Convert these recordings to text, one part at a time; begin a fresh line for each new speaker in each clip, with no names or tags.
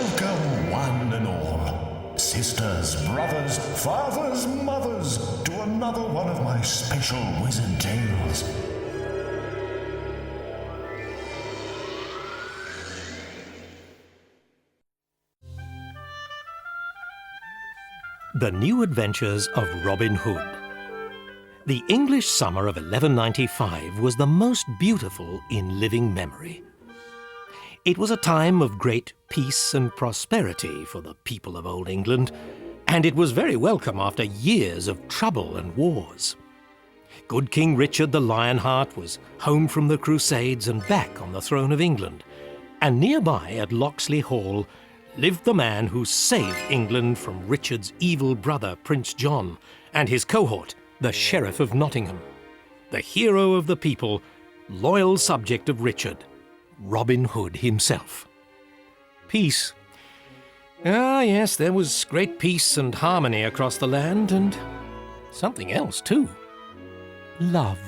Welcome, one and all, sisters, brothers, fathers, mothers, to another one of my special wizard tales.
The New Adventures of Robin Hood. The English summer of 1195 was the most beautiful in living memory. It was a time of great peace and prosperity for the people of Old England, and it was very welcome after years of trouble and wars. Good King Richard the Lionheart was home from the Crusades and back on the throne of England, and nearby at Locksley Hall lived the man who saved England from Richard's evil brother, Prince John, and his cohort, the Sheriff of Nottingham. The hero of the people, loyal subject of Richard, Robin Hood himself. Peace. Ah, yes, there was great peace and harmony across the land, and something else too. Love.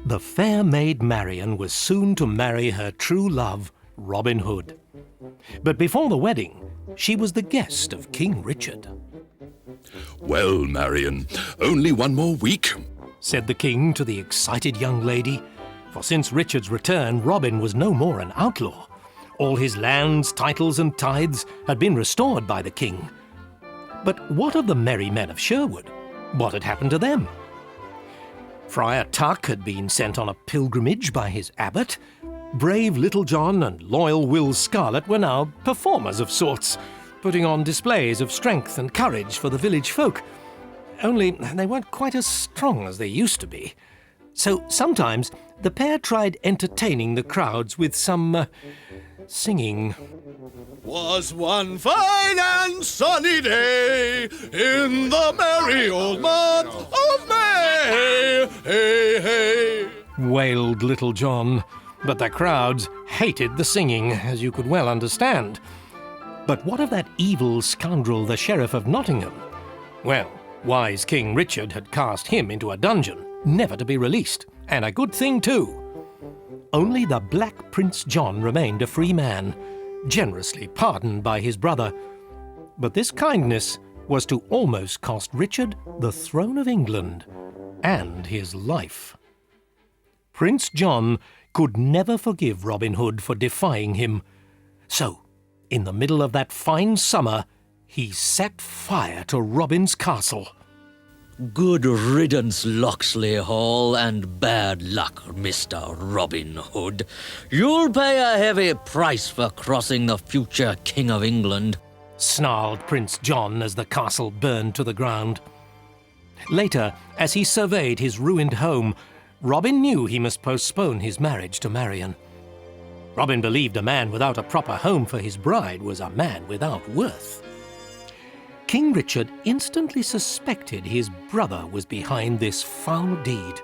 The fair Maid Marion was soon to marry her true love, Robin Hood. But before the wedding, she was the guest of King Richard.
"Well, Marion, only one more week,"
said the king to the excited young lady, for since Richard's return, Robin was no more an outlaw. All his lands, titles and tithes had been restored by the king. But what of the merry men of Sherwood? What had happened to them? Friar Tuck had been sent on a pilgrimage by his abbot. Brave Little John and loyal Will Scarlet were now performers of sorts, putting on displays of strength and courage for the village folk. Only they weren't quite as strong as they used to be. So sometimes the pair tried entertaining the crowds with some singing.
"'Was one fine and sunny day in the merry old month of May, hey, hey,"
wailed Little John. But the crowds hated the singing, as you could well understand. But what of that evil scoundrel, the Sheriff of Nottingham? Well, wise King Richard had cast him into a dungeon, never to be released, and a good thing too. Only the Black Prince John remained a free man, generously pardoned by his brother. But this kindness was to almost cost Richard the throne of England and his life. Prince John could never forgive Robin Hood for defying him. So, in the middle of that fine summer, he set fire to Robin's castle.
"Good riddance, Locksley Hall, and bad luck, Mr. Robin Hood. You'll pay a heavy price for crossing the future King of England,"
snarled Prince John as the castle burned to the ground. Later, as he surveyed his ruined home, Robin knew he must postpone his marriage to Marion. Robin believed a man without a proper home for his bride was a man without worth. King Richard instantly suspected his brother was behind this foul deed.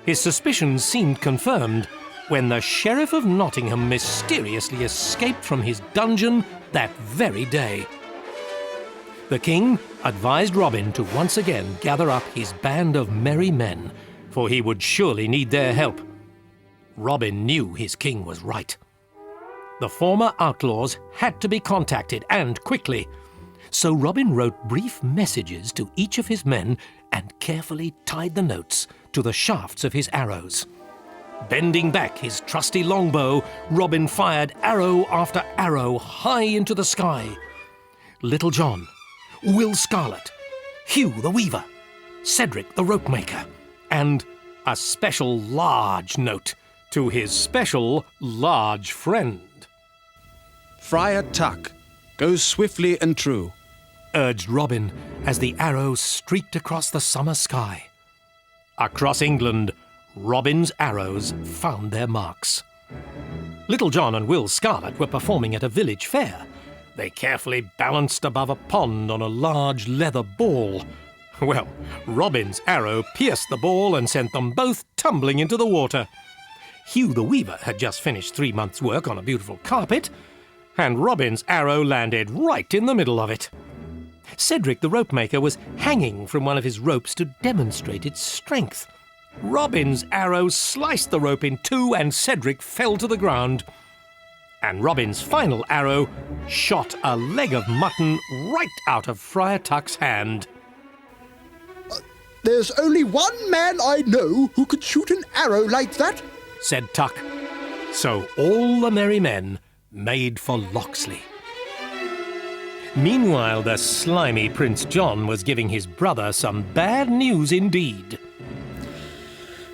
His suspicions seemed confirmed when the Sheriff of Nottingham mysteriously escaped from his dungeon that very day. The king advised Robin to once again gather up his band of merry men, for he would surely need their help. Robin knew his king was right. The former outlaws had to be contacted, and quickly. So Robin wrote brief messages to each of his men and carefully tied the notes to the shafts of his arrows. Bending back his trusty longbow, Robin fired arrow after arrow high into the sky. Little John, Will Scarlet, Hugh the Weaver, Cedric the Ropemaker, and a special large note to his special large friend.
"Friar Tuck, go swiftly and true,"
urged Robin as the arrow streaked across the summer sky. Across England, Robin's arrows found their marks. Little John and Will Scarlet were performing at a village fair. They carefully balanced above a pond on a large leather ball. Well, Robin's arrow pierced the ball and sent them both tumbling into the water. Hugh the Weaver had just finished 3 months' work on a beautiful carpet, and Robin's arrow landed right in the middle of it. Cedric the Ropemaker was hanging from one of his ropes to demonstrate its strength. Robin's arrow sliced the rope in two, and Cedric fell to the ground. and Robin's final arrow shot a leg of mutton right out of Friar Tuck's hand.
There's only one man I know who could shoot an arrow like that,
said Tuck. So all the merry men made for Locksley. Meanwhile, the slimy Prince John was giving his brother some bad news indeed.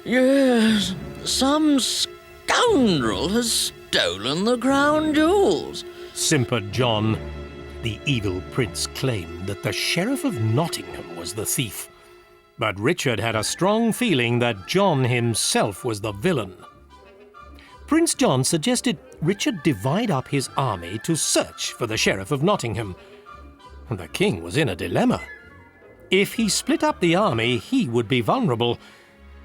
Yes, some scoundrel has stolen the crown jewels,
simpered John. The evil prince claimed that the Sheriff of Nottingham was the thief, but Richard had a strong feeling that John himself was the villain. Prince John suggested Richard divide up his army to search for the Sheriff of Nottingham. The king was in a dilemma. If he split up the army, he would be vulnerable.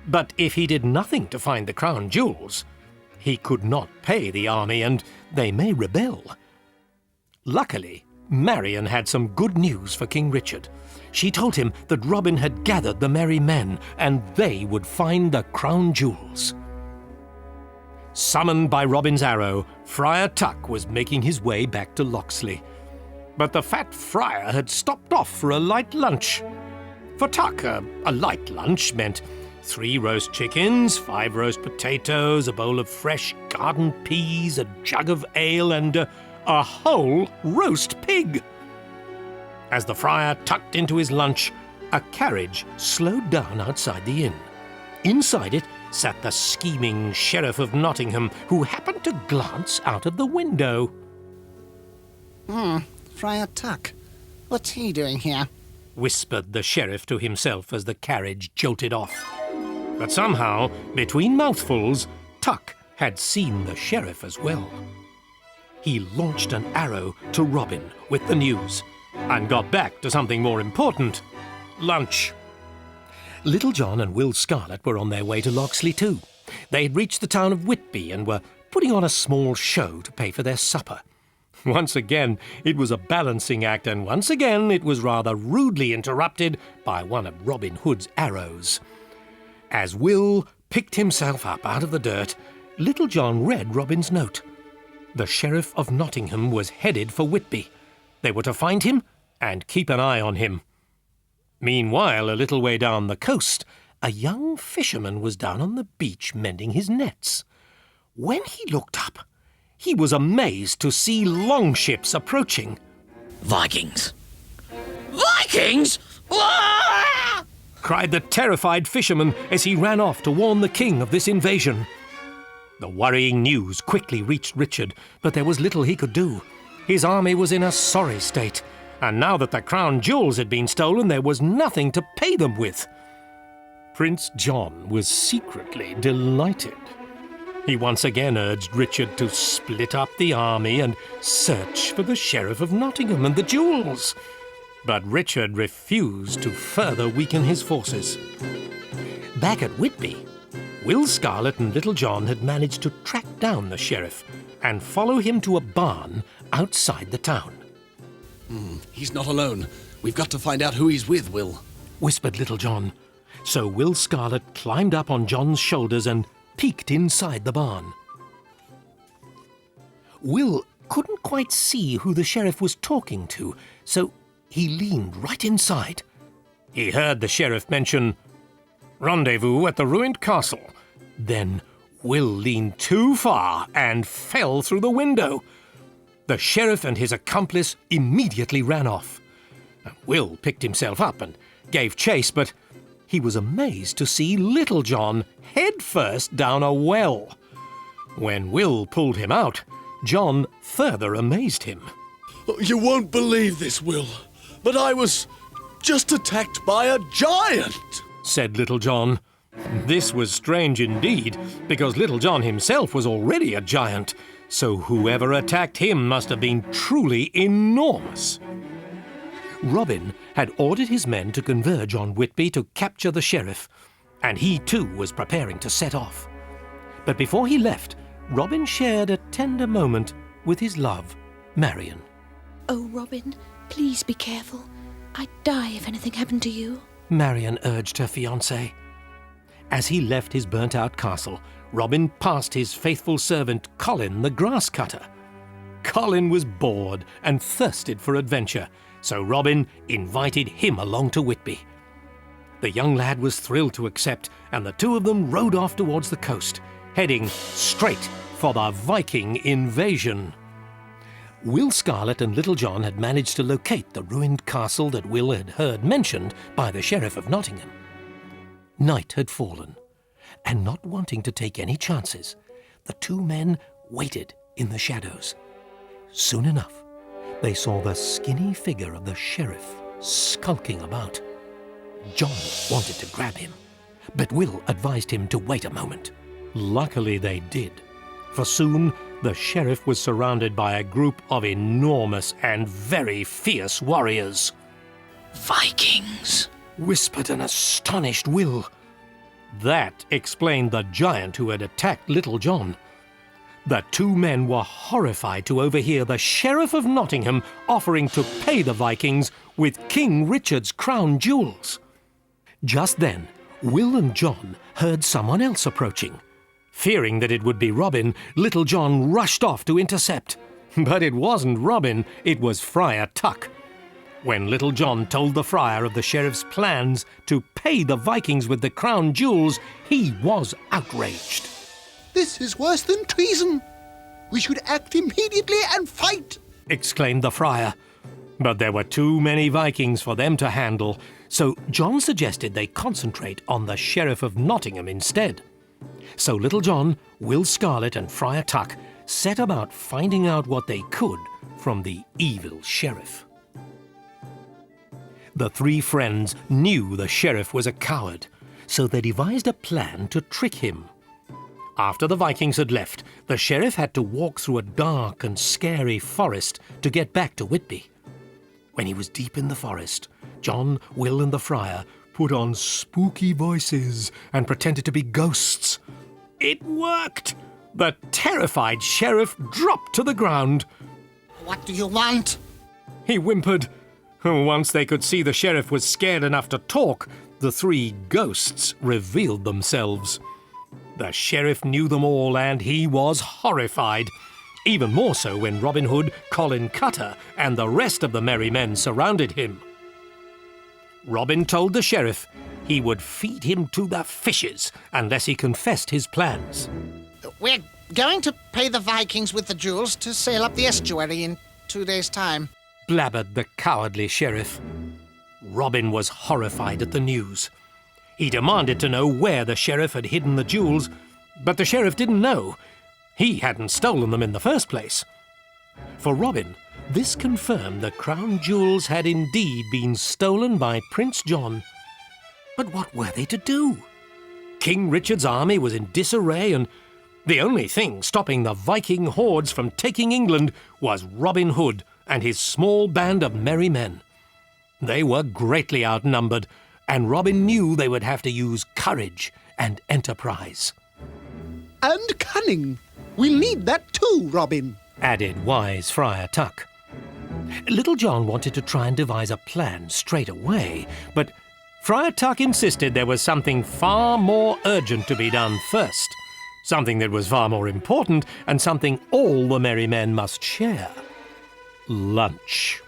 But if he did nothing to find the crown jewels, he could not pay the army and they may rebel. Luckily, Marion had some good news for King Richard. She told him that Robin had gathered the merry men and they would find the crown jewels. Summoned by Robin's arrow, Friar Tuck was making his way back to Locksley. But the fat friar had stopped off for a light lunch. For Tuck, a light lunch meant 3 roast chickens, 5 roast potatoes, a bowl of fresh garden peas, a jug of ale, and a whole roast pig. As the friar tucked into his lunch, a carriage slowed down outside the inn. Inside it sat the scheming Sheriff of Nottingham, who happened to glance out of the window.
Friar Tuck. What's he doing here?
Whispered the sheriff to himself as the carriage jolted off. But somehow, between mouthfuls, Tuck had seen the sheriff as well. He launched an arrow to Robin with the news and got back to something more important: lunch. Little John and Will Scarlet were on their way to Locksley too. They had reached the town of Whitby and were putting on a small show to pay for their supper. Once again, it was a balancing act, and once again it was rather rudely interrupted by one of Robin Hood's arrows. As Will picked himself up out of the dirt, Little John read Robin's note. The Sheriff of Nottingham was headed for Whitby. They were to find him and keep an eye on him. Meanwhile, a little way down the coast, a young fisherman was down on the beach mending his nets. When he looked up, he was amazed to see longships approaching.
Vikings! Vikings? Ah!
Cried the terrified fisherman as he ran off to warn the king of this invasion. The worrying news quickly reached Richard, but there was little he could do. His army was in a sorry state, and now that the crown jewels had been stolen, there was nothing to pay them with. Prince John was secretly delighted. He once again urged Richard to split up the army and search for the Sheriff of Nottingham and the jewels. But Richard refused to further weaken his forces. Back at Whitby, Will Scarlet and Little John had managed to track down the sheriff and follow him to a barn outside the town.
He's not alone. We've got to find out who he's with, Will.
Whispered Little John. So Will Scarlet climbed up on John's shoulders and peeked inside the barn. Will couldn't quite see who the sheriff was talking to, so he leaned right inside. He heard the sheriff mention, "Rendezvous at the ruined castle." Then Will leaned too far and fell through the window. The sheriff and his accomplice immediately ran off. Will picked himself up and gave chase, but he was amazed to see Little John head first down a well. When Will pulled him out, John further amazed him.
You won't believe this, Will, but I was just attacked by a giant,
said Little John. This was strange indeed, because Little John himself was already a giant, so whoever attacked him must have been truly enormous. Robin had ordered his men to converge on Whitby to capture the sheriff, and he too was preparing to set off. But before he left, Robin shared a tender moment with his love, Marion.
Oh, Robin, please be careful. I'd die if anything happened to you.
Marion urged her fiancé. As he left his burnt-out castle, Robin passed his faithful servant Colin the grass cutter. Colin was bored and thirsted for adventure, so Robin invited him along to Whitby. The young lad was thrilled to accept, and the two of them rode off towards the coast, heading straight for the Viking invasion. Will Scarlet and Little John had managed to locate the ruined castle that Will had heard mentioned by the Sheriff of Nottingham. Night had fallen, and not wanting to take any chances, the two men waited in the shadows. Soon enough, they saw the skinny figure of the sheriff skulking about. John wanted to grab him, but Will advised him to wait a moment. Luckily they did, for soon the sheriff was surrounded by a group of enormous and very fierce warriors.
Vikings!
Whispered an astonished Will. That explained the giant who had attacked Little John. The two men were horrified to overhear the Sheriff of Nottingham offering to pay the Vikings with King Richard's crown jewels. Just then, Will and John heard someone else approaching. Fearing that it would be Robin, Little John rushed off to intercept. But it wasn't Robin, it was Friar Tuck. When Little John told the friar of the sheriff's plans to pay the Vikings with the crown jewels, he was outraged.
This is worse than treason. We should act immediately and fight,
exclaimed the friar. But there were too many Vikings for them to handle, so John suggested they concentrate on the Sheriff of Nottingham instead. So Little John, Will Scarlet and Friar Tuck set about finding out what they could from the evil sheriff. The three friends knew the sheriff was a coward, so they devised a plan to trick him. After the Vikings had left, the sheriff had to walk through a dark and scary forest to get back to Whitby. When he was deep in the forest, John, Will and the friar put on spooky voices and pretended to be ghosts. It worked! The terrified sheriff dropped to the ground.
What do you want?
He whimpered. Once they could see the sheriff was scared enough to talk, the three ghosts revealed themselves. The sheriff knew them all, and he was horrified. Even more so when Robin Hood, Colin Cutter, and the rest of the merry men surrounded him. Robin told the sheriff he would feed him to the fishes unless he confessed his plans.
We're going to pay the Vikings with the jewels to sail up the estuary in 2 days' time,
blabbered the cowardly sheriff. Robin was horrified at the news. He demanded to know where the sheriff had hidden the jewels, but the sheriff didn't know. He hadn't stolen them in the first place. For Robin, this confirmed the crown jewels had indeed been stolen by Prince John. But what were they to do? King Richard's army was in disarray, and the only thing stopping the Viking hordes from taking England was Robin Hood and his small band of merry men. They were greatly outnumbered, and Robin knew they would have to use courage and enterprise.
and cunning. We'll need that too, Robin,
added wise Friar Tuck. Little John wanted to try and devise a plan straight away, but Friar Tuck insisted there was something far more urgent to be done first, something that was far more important, and something all the merry men must share. Lunch.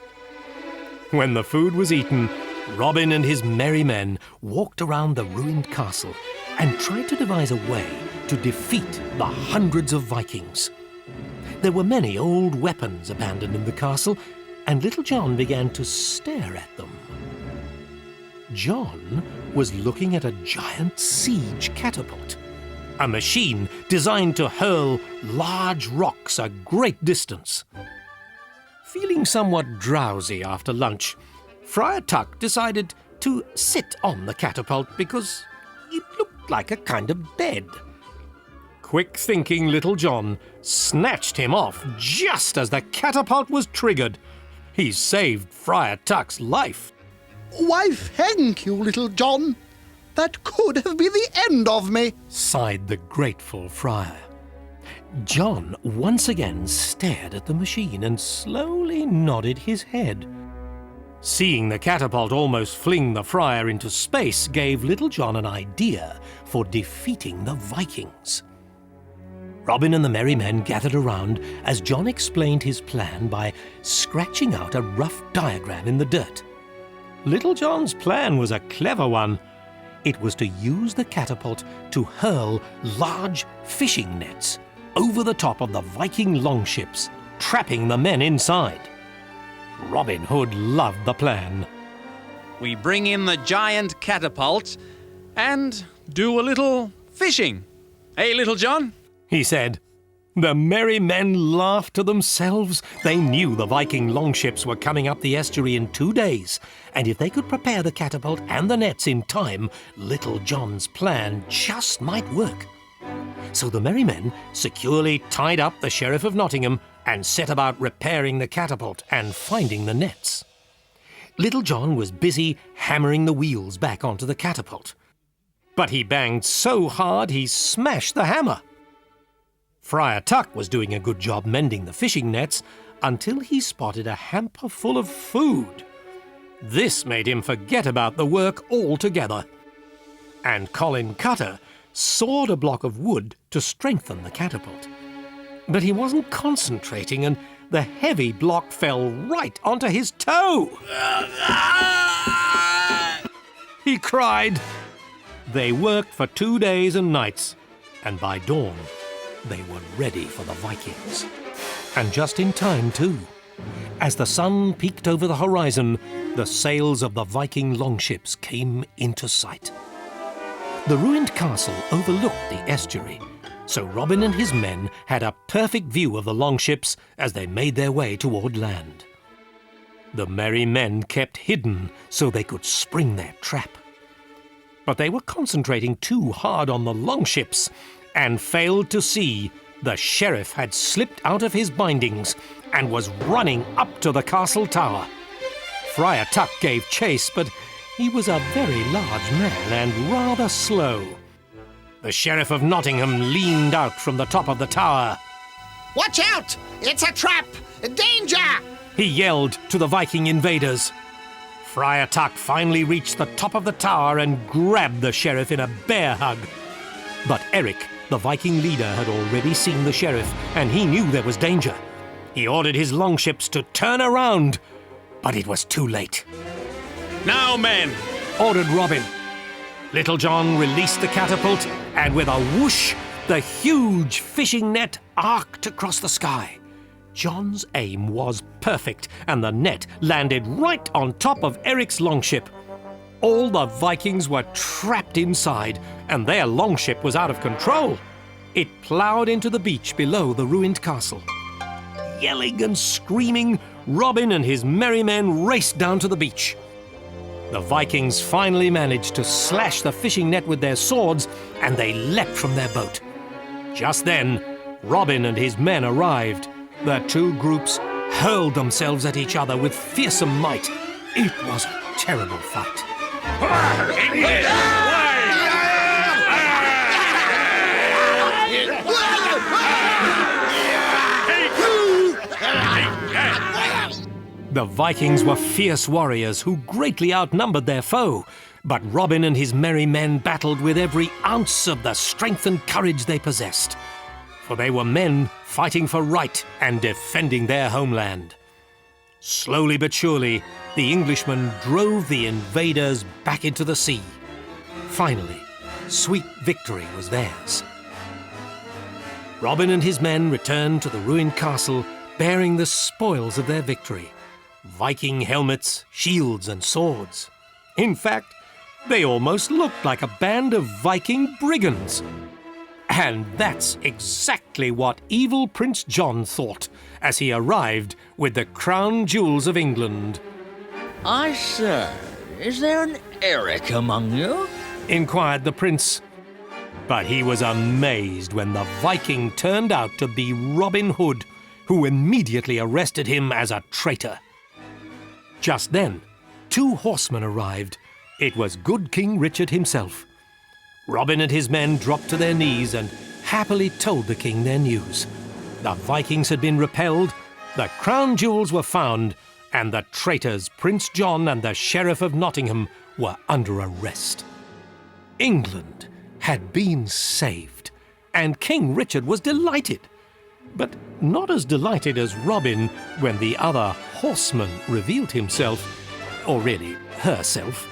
When the food was eaten, Robin and his merry men walked around the ruined castle and tried to devise a way to defeat the hundreds of Vikings. There were many old weapons abandoned in the castle, and Little John began to stare at them. John was looking at a giant siege catapult, a machine designed to hurl large rocks a great distance. Feeling somewhat drowsy after lunch, Friar Tuck decided to sit on the catapult because it looked like a kind of bed. Quick-thinking Little John snatched him off just as the catapult was triggered. He saved Friar Tuck's life.
Why, thank you, Little John. That could have been the end of me,
sighed the grateful friar. John once again stared at the machine and slowly nodded his head. Seeing the catapult almost fling the friar into space gave Little John an idea for defeating the Vikings. Robin and the merry men gathered around as John explained his plan by scratching out a rough diagram in the dirt. Little John's plan was a clever one. It was to use the catapult to hurl large fishing nets over the top of the Viking longships, trapping the men inside. Robin Hood loved the plan.
We bring in the giant catapult and do a little fishing. Hey, Little John?
He said. The merry men laughed to themselves. They knew the Viking longships were coming up the estuary in 2 days, and if they could prepare the catapult and the nets in time, Little John's plan just might work. So the merry men securely tied up the Sheriff of Nottingham and set about repairing the catapult and finding the nets. Little John was busy hammering the wheels back onto the catapult. But he banged so hard he smashed the hammer. Friar Tuck was doing a good job mending the fishing nets until he spotted a hamper full of food. This made him forget about the work altogether. And Colin Cutter sawed a block of wood to strengthen the catapult. But he wasn't concentrating, and the heavy block fell right onto his toe. He cried. They worked for 2 days and nights, and by dawn, they were ready for the Vikings. And just in time, too. As the sun peeked over the horizon, the sails of the Viking longships came into sight. The ruined castle overlooked the estuary, so Robin and his men had a perfect view of the longships as they made their way toward land. The merry men kept hidden so they could spring their trap. But they were concentrating too hard on the longships and failed to see the sheriff had slipped out of his bindings and was running up to the castle tower. Friar Tuck gave chase, but he was a very large man and rather slow. The Sheriff of Nottingham leaned out from the top of the tower.
Watch out! It's a trap! Danger!
He yelled to the Viking invaders. Friar Tuck finally reached the top of the tower and grabbed the sheriff in a bear hug. But Eric, the Viking leader, had already seen the sheriff, and he knew there was danger. He ordered his longships to turn around, but it was too late.
Now, men!
Ordered Robin. Little John released the catapult, and with a whoosh, the huge fishing net arced across the sky. John's aim was perfect, and the net landed right on top of Eric's longship. All the Vikings were trapped inside, and their longship was out of control. It ploughed into the beach below the ruined castle. Yelling and screaming, Robin and his merry men raced down to the beach. The Vikings finally managed to slash the fishing net with their swords, and they leapt from their boat. Just then, Robin and his men arrived. The two groups hurled themselves at each other with fearsome might. It was a terrible fight. The Vikings were fierce warriors who greatly outnumbered their foe, but Robin and his merry men battled with every ounce of the strength and courage they possessed. For they were men fighting for right and defending their homeland. Slowly but surely, the Englishmen drove the invaders back into the sea. Finally, sweet victory was theirs. Robin and his men returned to the ruined castle, bearing the spoils of their victory: Viking helmets, shields, and swords. In fact, they almost looked like a band of Viking brigands. And that's exactly what evil Prince John thought as he arrived with the crown jewels of England.
I say, is there an Eric among you?
Inquired the prince. But he was amazed when the Viking turned out to be Robin Hood, who immediately arrested him as a traitor. Just then, 2 horsemen arrived. It was good King Richard himself. Robin and his men dropped to their knees and happily told the king their news. The Vikings had been repelled, the crown jewels were found, and the traitors Prince John and the Sheriff of Nottingham were under arrest. England had been saved, and King Richard was delighted. But not as delighted as Robin when the other horseman revealed himself, or really herself.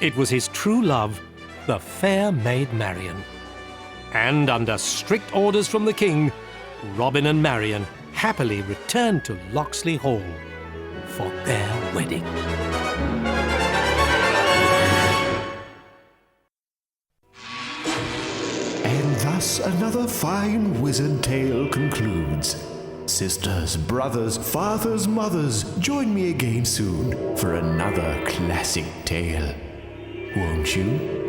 It was his true love, the fair Maid Marion. And under strict orders from the king, Robin and Marion happily returned to Locksley Hall for their wedding.
And thus another fine wizard tale concludes. Sisters, brothers, fathers, mothers, join me again soon for another classic tale. Won't you?